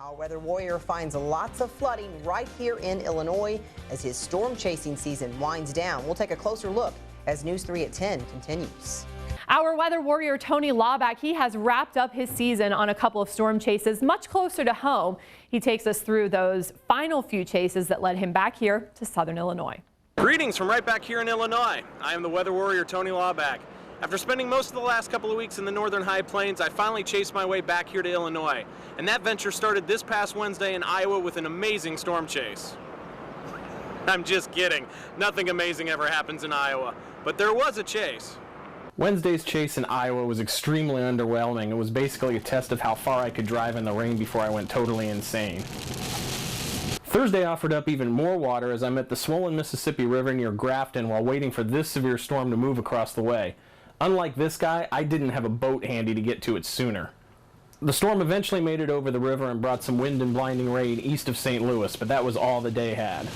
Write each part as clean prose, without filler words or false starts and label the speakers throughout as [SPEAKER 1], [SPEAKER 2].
[SPEAKER 1] Our weather warrior finds lots of flooding right here in Illinois as his storm chasing season winds down. We'll take a closer look as News 3 at 10 continues.
[SPEAKER 2] Our weather warrior Tony Laubach, he has wrapped up his season on a couple of storm chases much closer to home. He takes us through those final few chases that led him back here to southern Illinois.
[SPEAKER 3] Greetings from right back here in Illinois. I am the weather warrior Tony Laubach. After spending most of the last couple of weeks in the northern high plains, I finally chased my way back here to Illinois. And that venture started this past Wednesday in Iowa with an amazing storm chase. I'm just kidding. Nothing amazing ever happens in Iowa. But there was a chase.
[SPEAKER 4] Wednesday's chase in Iowa was extremely underwhelming. It was basically a test of how far I could drive in the rain before I went totally insane. Thursday offered up even more water as I met the swollen Mississippi River near Grafton while waiting for this severe storm to move across the way. Unlike this guy, I didn't have a boat handy to get to it sooner. The storm eventually made it over the river and brought some wind and blinding rain east of St. Louis, but that was all the day had.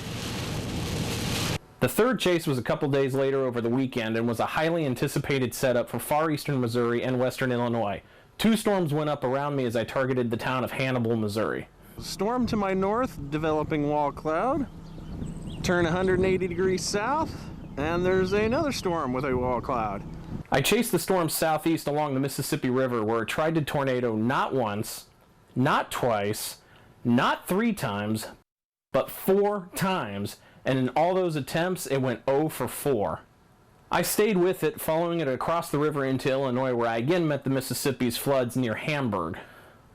[SPEAKER 4] The third chase was a couple days later over the weekend and was a highly anticipated setup for far eastern Missouri and western Illinois. Two storms went up around me as I targeted the town of Hannibal, Missouri. Storm to my north, developing wall cloud. Turn 180 degrees south, and there's another storm with a wall cloud. I chased the storm southeast along the Mississippi River where it tried to tornado not once, not twice, not 3 times, but 4 times, and in all those attempts it went 0 for 4. I stayed with it, following it across the river into Illinois where I again met the Mississippi's floods near Hamburg.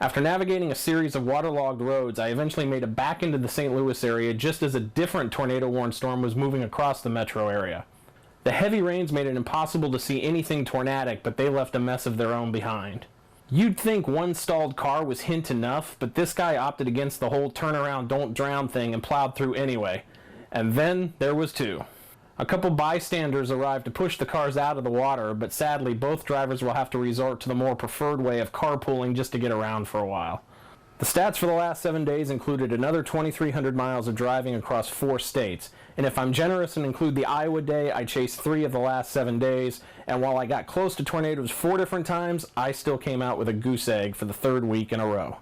[SPEAKER 4] After navigating a series of waterlogged roads, I eventually made it back into the St. Louis area just as a different tornado-warned storm was moving across the metro area. The heavy rains made it impossible to see anything tornadic, but they left a mess of their own behind. You'd think one stalled car was hint enough, but this guy opted against the whole turn around, don't drown thing and plowed through anyway. And then there was 2. A couple bystanders arrived to push the cars out of the water, but sadly both drivers will have to resort to the more preferred way of carpooling just to get around for a while. The stats for the last 7 days included another 2,300 miles of driving across 4 states. And if I'm generous and include the Iowa day, I chased 3 of the last 7 days. And while I got close to tornadoes 4 different times, I still came out with a goose egg for the 3rd week in a row.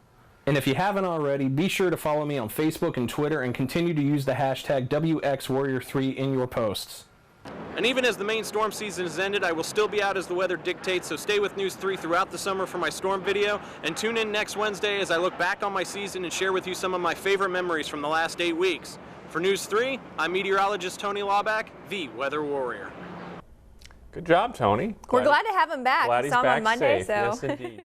[SPEAKER 4] And if you haven't already, be sure to follow me on Facebook and Twitter and continue to use the hashtag WXWarrior3 in your posts.
[SPEAKER 3] And even as the main storm season has ended, I will still be out as the weather dictates, so stay with News 3 throughout the summer for my storm video, and tune in next Wednesday as I look back on my season and share with you some of my favorite memories from the last 8 weeks. For News 3, I'm meteorologist Tony Laubach, the Weather Warrior.
[SPEAKER 5] Good job, Tony.
[SPEAKER 6] We're glad to have him back.
[SPEAKER 5] Glad he's
[SPEAKER 6] Saw him
[SPEAKER 5] back
[SPEAKER 6] on Monday,
[SPEAKER 5] safe.
[SPEAKER 6] so.
[SPEAKER 5] Yes, indeed.